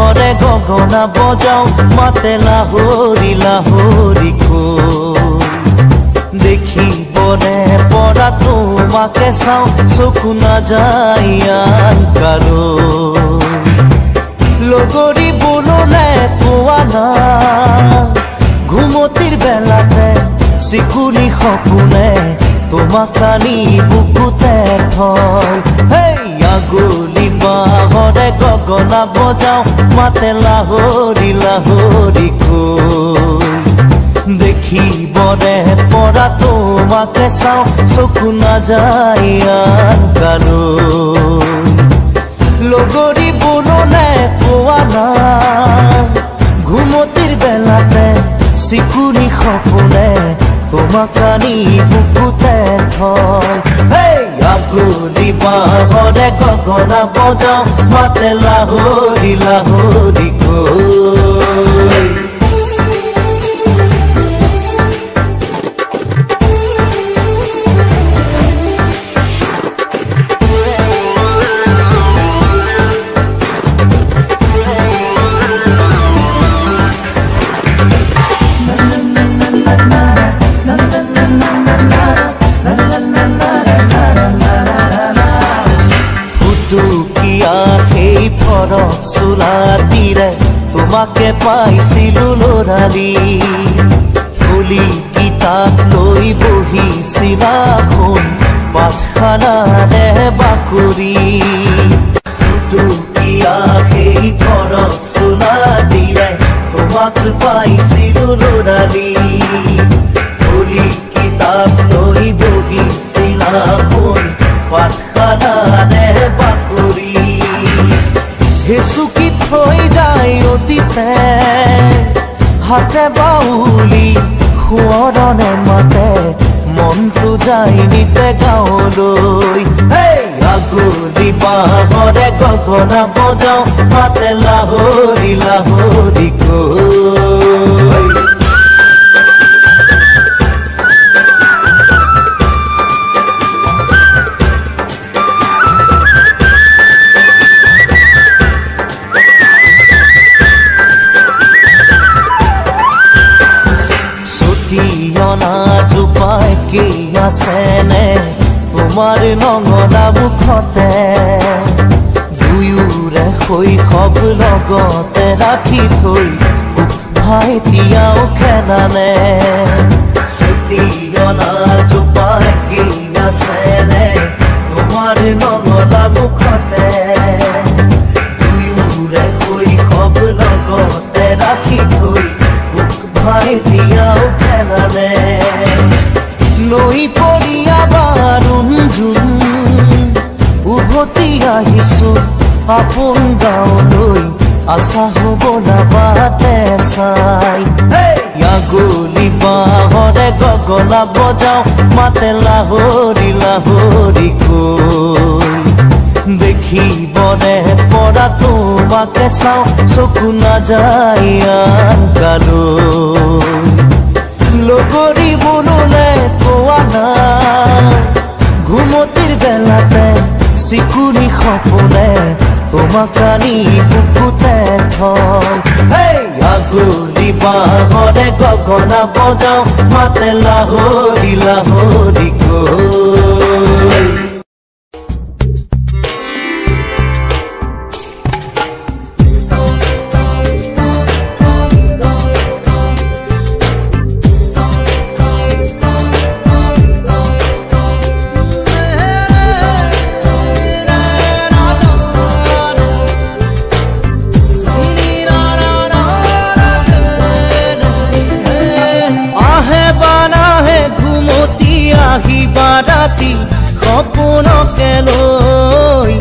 বাঁহৰে গগনা বজাও মাতে লাহৰি লাহৰি দেখিবনে পৰা তোমাকে চাওঁ চকু নাযায় আন কাৰো লগৰী বুললে পোৱা নাই ঘুমতিৰ বেলাতে চিকুনি সপোনে তোমাক আনি বুকুতে থয় আগলি বাঁহৰে গগনা বজাও মাতে লাহৰি লাহৰি দেখিবনে পৰা তোমাকে চাওঁ চকু নাযায় আন কাৰো লগৰী বুললে পোৱা নাই ঘুমতিৰ বেলাতে চিকুনি সপোনে তোমাক আনি বুকুতে থয় আগলি বাঁহৰে গগনা বজাও মাতে লাহৰি লাহৰি চোলাতিৰে তোমাকে পাইছিলো লৰালি ফুলি কিতাপ লৈ বহিছিলা শুন পাঠখানাৰে বাকৰি সেই ঘৰত চোলাতিৰে তোমাক পাইছিলো লৰালি ফুলি কিতাপ লৈ বহিছিলা শুন পাঠখানাৰে বাকৰি চুকি থৈ যায় অতীতে হাতে বাউলি সোঁৱৰণে মাতে মনটো যায় নিতে গাঁৱলৈ আগলি বাঁহৰে গগনা বজাও মাতে লাহৰি লাহৰি জোপাই কি আছেনে তোমাৰ নঙলা মুখতে দুয়োৰে শৈশৱ লগতে ৰাখি থৈ ভাইটিয়াও খেলানে চুটিয়না জোপাই কি আছেনে তোমাৰ নঙলা মুখতে দুয়োৰে শৈশৱ লগতে ৰাখি থৈ ভাইটিয়াও খেলানে নৈ পৰিয়া বাৰুণ জোন উভতি আহিছো আপোন গাঁৱলৈ আশা হ'ব নাবাতে চাই আগলি বাঁহৰে গগনা বজাও মাতে লাহৰি লাহৰি দেখিবনে পৰা তোমাকে চাওঁ চকু নাযায় আন কাৰো লগৰী বুললে পোৱা নাই ঘুমতিৰ বেলাতে চিকুনি সপোনে তোমাক আনি বুকুতে থয় আগলি বাঁহৰে গগনা বজাও মাতে লাহৰি লাহৰি ৰাতি সপোনকে লৈ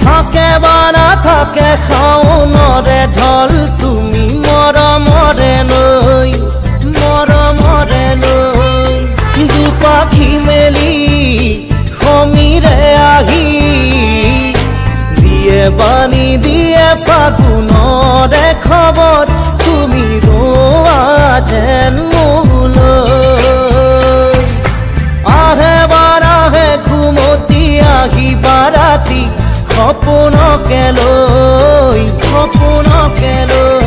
থাকে বা নাথাকে শাওনৰে ঢল তুমি মৰমৰে লৈ দুপাখি মেলি সমীৰে আহি দিয়ে বাণী দিয়ে ফাগুনৰে খবৰ তুমি ৰোৱা যেন আহে ঘুমতি আহিবা ৰাতি সপোন সপোনকে লৈ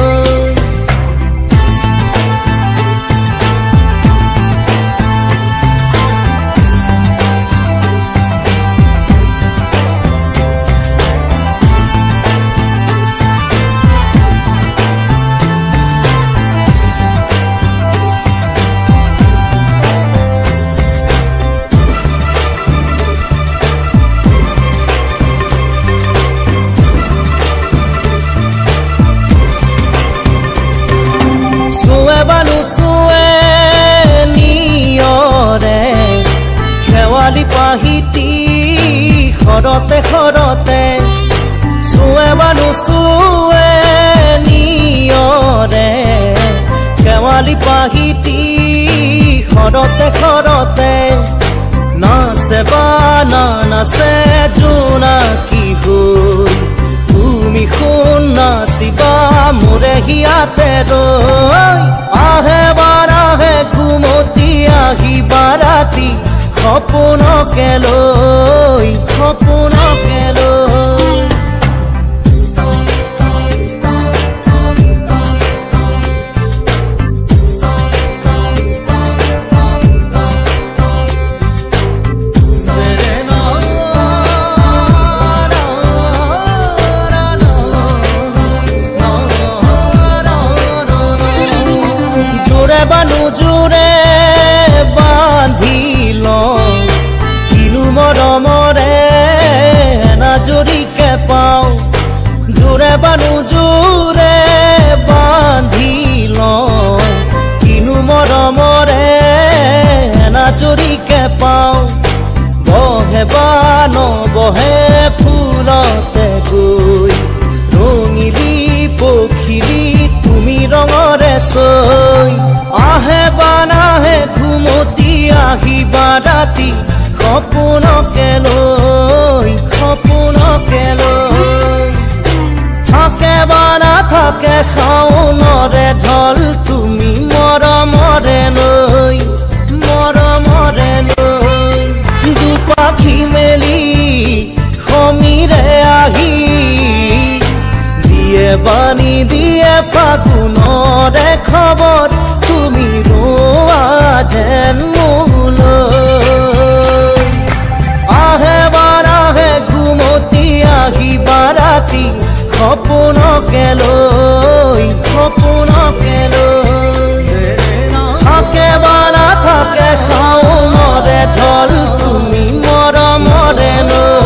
পাহিতি খৰতে খৰতে চুৱে বানু চুৱে নিয়ৰে শেৱালি পাহিতি খৰতে খৰতে নাচে বানা নাচে জোনাকী হৈ তুমি শুন নাচিবা মোৰে হিয়াতে ৰৈ আহে বাৰাহে ঘুমতি আহিবা ৰাতি সপোনকে লৈ সপোনকে লৈ জোৰে বানু জোৰে বান্ধি মৰমৰে নাজৰিকে পাওঁ জোৰে বানু জোৰে বান্ধি লওঁ কিনো মৰমৰে নাজৰিকে পাওঁ বহে বা নবহে ফুলতে গৈ ৰঙিলি পখিলি তুমি ৰঙৰে চৈ আহে বা নাহে ঘুমতি আহিবা ৰাতি সপোনকে লৈ থাকে বা নাথাকে শাওনৰে ঢল তুমি মৰমৰে লৈ দুপাখি মেলি সমীৰে আহি দিয়ে বাণী দিয়ে ফাগুনৰে খবৰ তুমি ৰোৱা যেন মোলৈ আহে বাৰাহে ঘুমতি আহিবা ৰাতি সপোনকে লৈ থাকে বা নাথাকে শাওনৰে ঢল তুমি মৰমৰে লৈ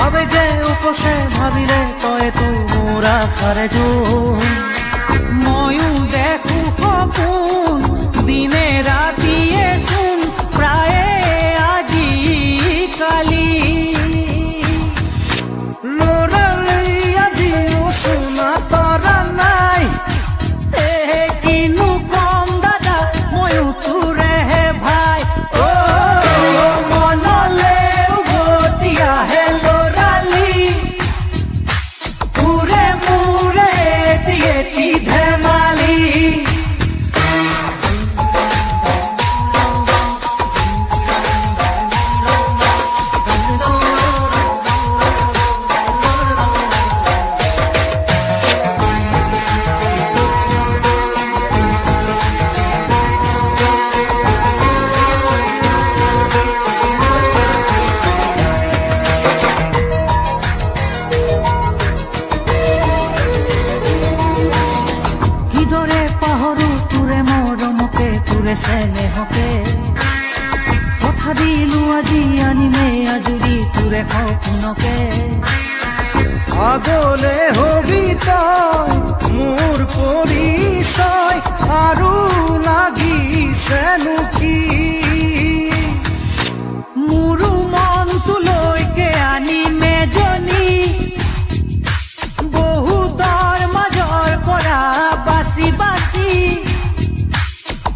আবেগে উপচে ভাবিলে তই তো মোৰ আশাৰে জোন ময়ো দেখো সপোন দিনে ৰাতিয়ে চোন প্ৰায়ে আজি কালি লৰালি আজিও শুনা তৰা নাই কিনো কম দাদা ময়ো তোৰেহে ভাই মনলে উভতি আহে লৰালি পুৰে মোৰে এটি ধেমালি স্নেহকে কথা দিলো আজি আনিমে আজুৰি তোৰে সপোনকে আগলে হবি তই মোৰ পৰিচয় আৰু লাগিছেনো কি মোৰো মনটোলৈকে আনিমে জনী বহুতৰ মাজৰ পৰা বাচি বাচি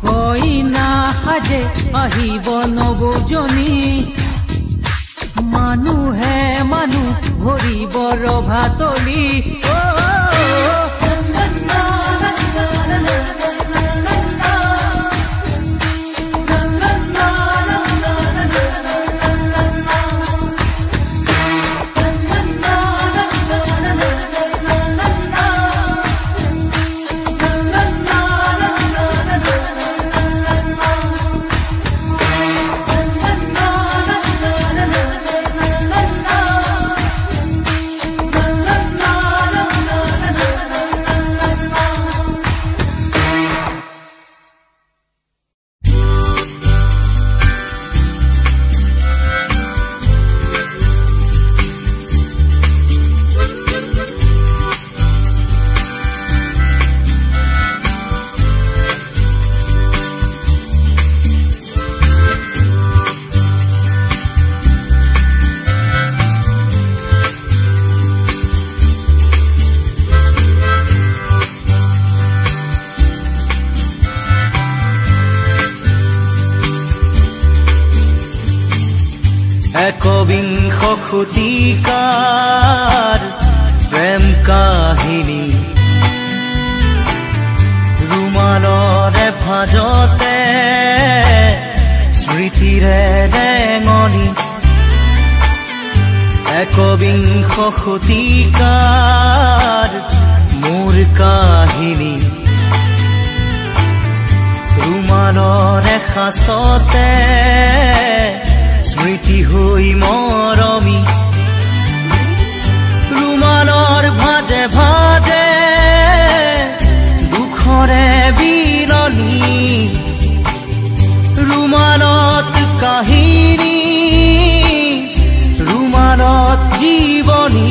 কইনা সাজে আহিব নবজনী মানুহে মানুহ ভৰিব ৰভাতলি একবিংশ শতিকাৰ প্ৰেম কাহিনী ৰুমালৰে ভাজতে স্মৃতিৰে ডেঙনি একবিংশ শতিকাৰ মোৰ কাহিনী ৰুমালৰে সাঁচতে স্মৃতি হৈ মৰমি ৰুমালৰ ভাজে ভাজে দুখৰে বিলনি ৰুমালত কাহিনী ৰুমালত জীৱনী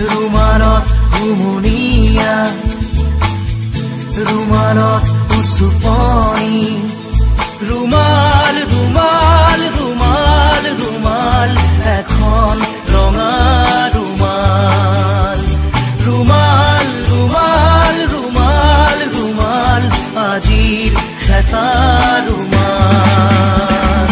ৰুমালত হুমুনিয়া ৰুমালত উচুপনি ৰুমাল ৰুমাল ৰুমাল ৰুমাল এখন ৰঙা ৰুমাল ৰুমাল ৰুমাল ৰুমাল ৰুমাল আজিৰ খেতা ৰুমাল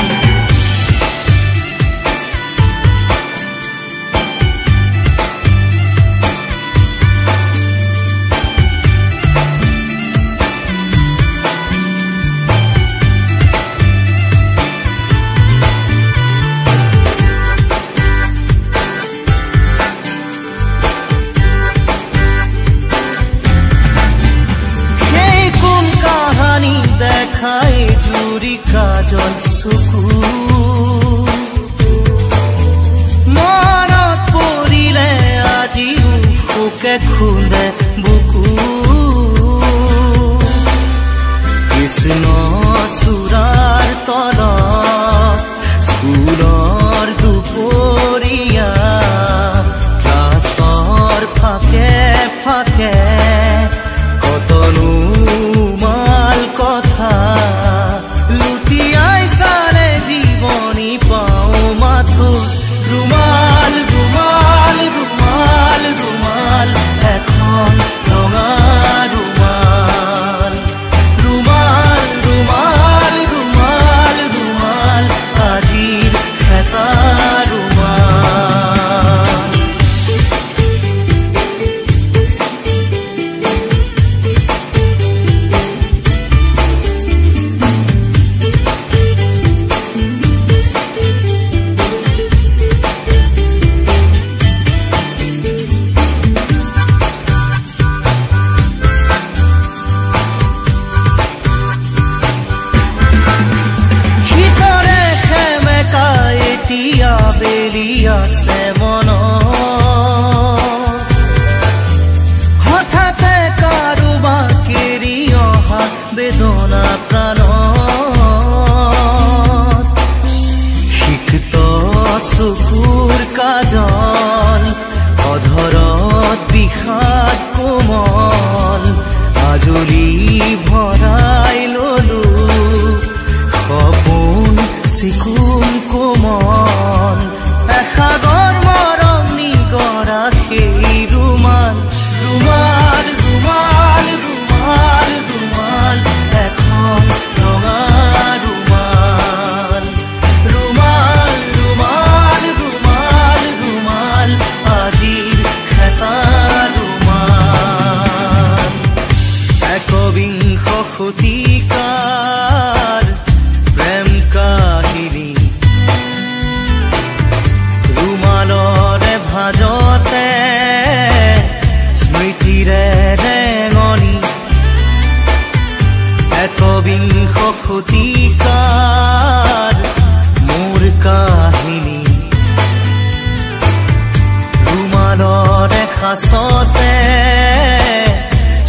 খাই জুৰি কাজল চকু মনত পৰিলে আজিও শোকে খুন্দে বুকু কৃষ্ণ চূড়াৰ তলত স্কুলৰ দুপৰ কাৰ মোৰ কাহিনী ৰুমালৰ এসাঁচতে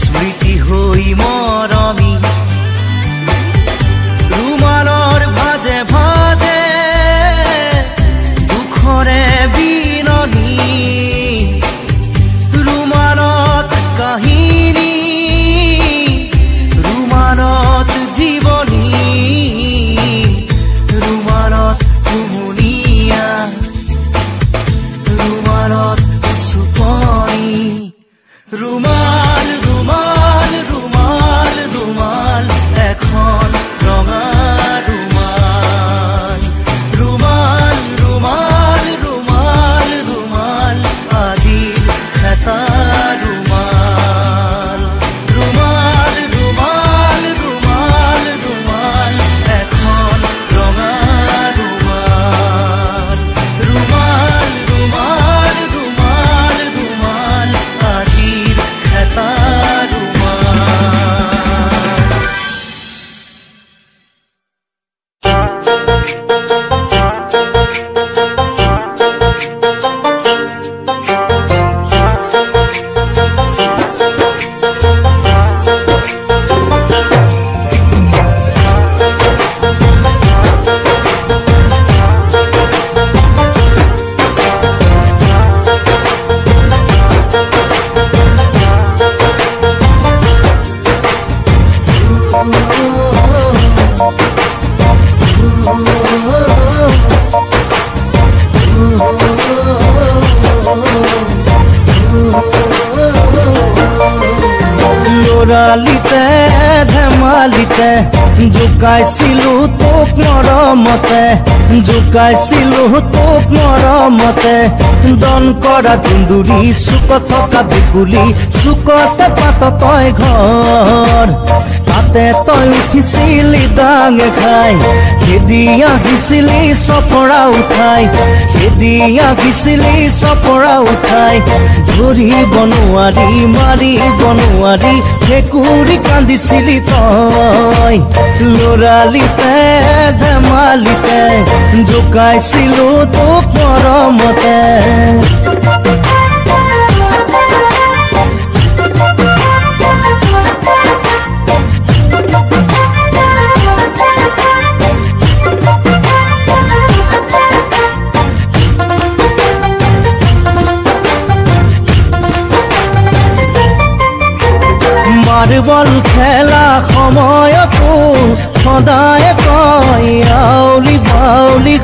স্মৃতি হৈ মৰমি ৰুমালৰ ভাজে ভাজে দুখৰে বিননি ৰুমালত কাহিনী ৰুমালত জীৱনী ৰুমালত কুমলীয়া ৰুমালত চুপনি ৰুমাল ৰুমাল ৰুমাল ৰুমাল এখন ৰঙা ৰুমাল ৰুমাল ৰুমাল ৰুমাল ৰুমাল আজিৰ এটা ৰুমাল ৰুমাল ৰুমাল ৰুমাল ৰুমাল এখন ৰঙা ৰুমাল ৰুমাল ৰুমাল ৰুমাল ৰুমাল আজিৰ এটা লৰালিতে ধেমালিতে জোকাইছিলো তোক মৰমতে জোকাইছিলো তোক মৰমতে দন কৰা দুন্দুৰি চুকত থকা বিকুলি চুকতে পাত তই ঘৰ তাতে তই উঠিছিলি ডাঙে খাই খেদি আহিছিলি চপৰা উঠাই খেদি আহিছিলি চপৰা উঠাই ধৰিব নোৱাৰি মাৰিব নোৱাৰি ভেকুৰি কান্দিছিলি তই লৰালিতে ধেমালিতে জোকাইছিলো তোক মৰমতে মাৰ্বল খেলা সময়তো সদায় কয় আউলি বাউলি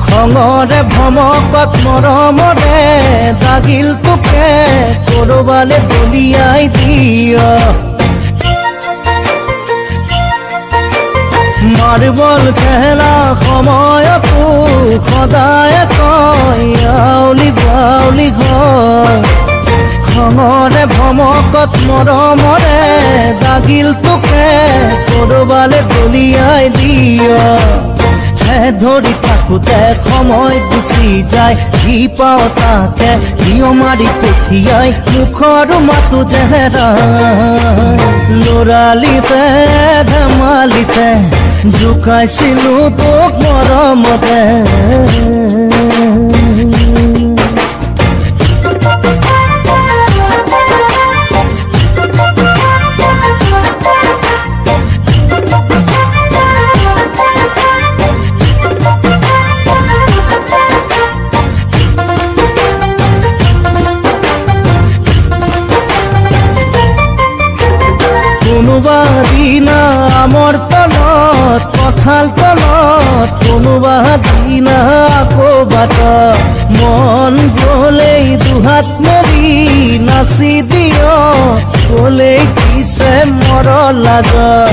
খঙৰে ভমকত মৰমৰে দাগিল তোকে কৰবালে দলিয়াই দিয় মাৰ্বল খেলা সময়তো সদায় কয় আউলি বাউলি খঙৰে ভমকত মৰমৰে দাগিল তোকে কৰবালে দলিয়াই দিয় ধৰি থাকোতে সময় গুচি যায় যি পাওঁ তাকে দিয় মাৰি পঠিয়াই মুখৰ মাতো জেহেৰাই লৰালিতে ধেমালিতে জোকাইছিলো তোক মৰমতে কোনোবা দিনা আমৰ তলত কঁঠাল তলত কোনোবা দিনা আকৌ বাটত মন গলেই দুহাত মেলি নাচি দিয় গলেই পিছে মৰ লাগত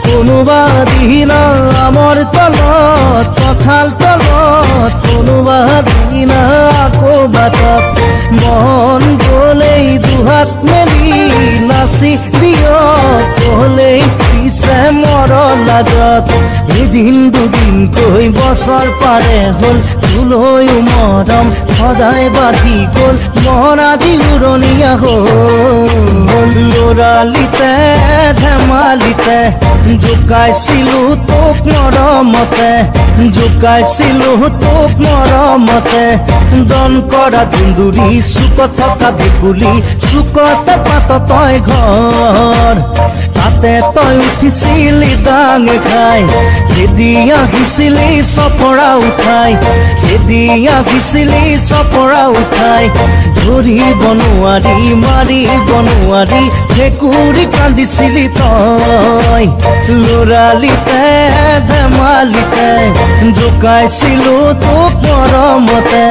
কোনোবা দিনা আমৰ তলত কঁঠাল তলত কোনোবা দিনা আকৌ বাটত মন গলেই দুহাত মেলি নাচি দিয় গলেই উঠিছে মৰৰ লাজত এদিন দুদিনকৈ বছৰ পাৰে হ'ল তোলৈও মৰম সদায় বাঢ়ি গ'ল মন আজি উৰণীয়া হ'ল ল'ৰালিতে ধেমালিতে জোকাইছিলো তোক মৰমতে জোকাইছিলো তোক মৰমতে দন কৰা ধুন্দুৰি চুকত থকা ভেকুলী চুকতে পাত তই ঘৰ তাতে তই উঠিছিলি ডাঙে খাই খেদি আহিছিলি চপৰা উঠাই খেদি আহিছিলি চপৰা উঠাই ধৰিব নোৱাৰি মাৰিব নোৱাৰি ভেকুৰী কান্দিছিলি তই ল'ৰালিতে ধেমালিতে জোকাইছিলো তোক মৰমতে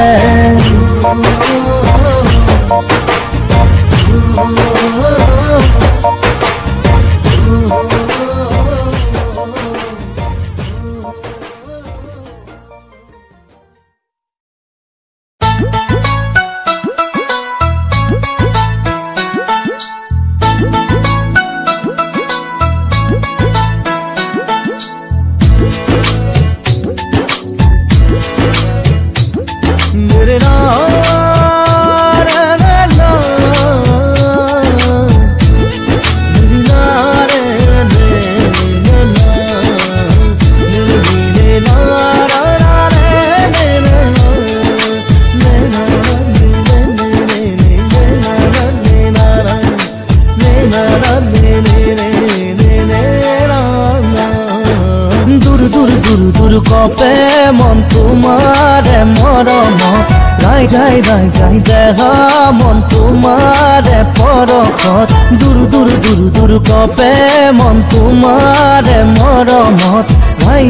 কপে মন তোমাৰে মৰমত ৰাই যাই ৰাই যাই দেহা মন তোমাৰে পৰশত দূৰ দূৰ দূৰ দূৰ কপে মন তোমাৰে মৰমত ৰাই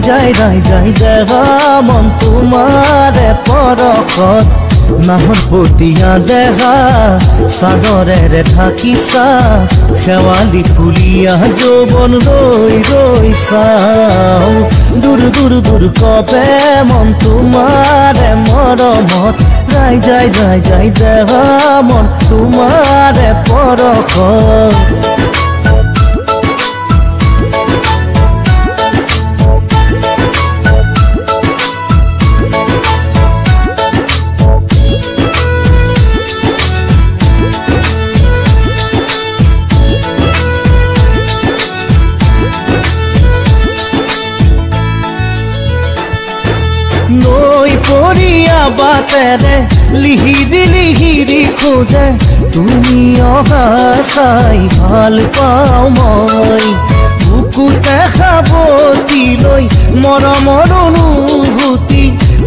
যাই দেহা মন তোমাৰে পৰশত নাহৰ পতিয়া দেহা সাগৰেৰে ঢাকিছা শেৱালি ফুলিয়া যৌৱন ৰৈ ৰৈ চাও দূৰ দূৰ দূৰ কপে মন তোমাৰে মৰমত ৰাই যাই দেহা মন তোমাৰে পৰশত পৰিয়া বাটেৰে লিহিৰি লিহিৰি খোজে তুমি অহা চাই ভাল পাওঁ মই বুকুতে সাৱটি লৈ মৰমৰ অনুভূতি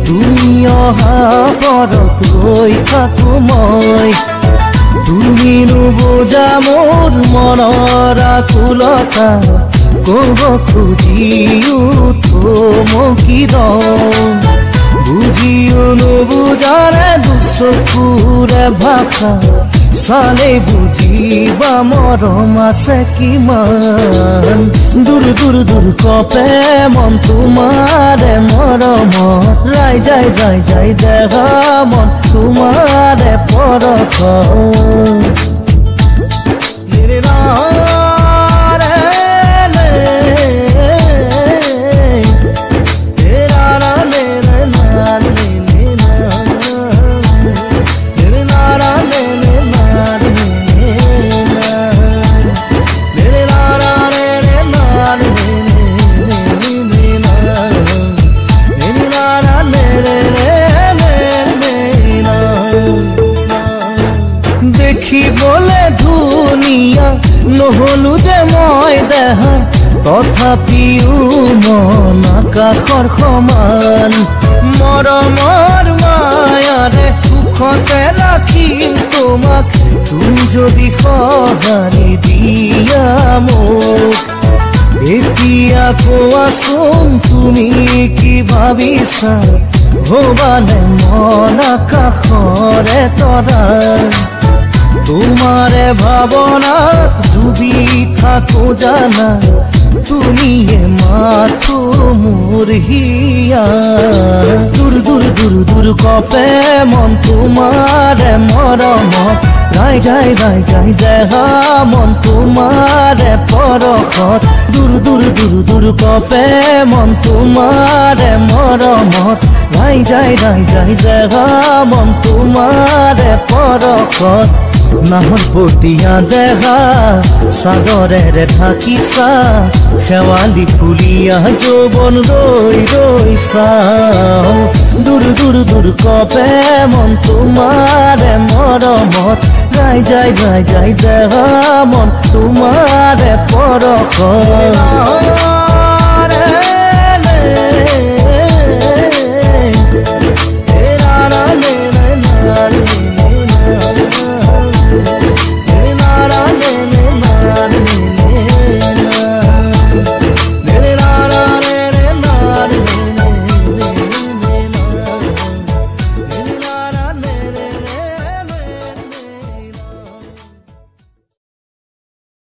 তুমি অহা পৰত ৰৈ থাকো মই তুমি নুবুজা মোৰ মনৰ আকুলতা ক'ব খুজিও থমকি বুঝিও নুবুজাৰে দুচকুৰে ভাষা চালে বুজিবা মৰম আছে কিমান দূৰ দূৰ দূৰ কপে মন তোমাৰে মৰমত ৰাই যাই দেহা মন তোমাৰে পৰশত দেখিবলে ধুনীয়া নহলো যে মই দেহা তথাপিও মন আকাশৰ সমান মৰমৰ মায়াৰে সুখতে ৰাখিম তোমাক তুমি যদি সঁহাৰি দিয়া মোক এতিয়া কোৱাচোন তুমি কি ভাবিছা হবানে মন আকাশৰে তৰা তোমারে ভাবনাত ডুবি থাকো জানা তুমিয়ে মাথো মোর হিয়া দূর দূর দূর দূর কপে মন তোমারে মরমত রাই যাই দেহা মন তোমারে পর পৰশত দূৰ দূৰ দূৰ দূৰ কপে মন তোমাৰে মৰমত গাই যায় দেহা মন তোমাৰে পৰশত নাহৰ পতিয়া দেহা সাগৰেৰে ঢাকিছা শেৱালি ফুলিয়া যৌবন ৰৈ ৰৈ চাও দূৰ দূৰ দূৰ কপে মন তোমাৰে মৰমত গাই যায় দেহা মন তোমাৰে পৰশত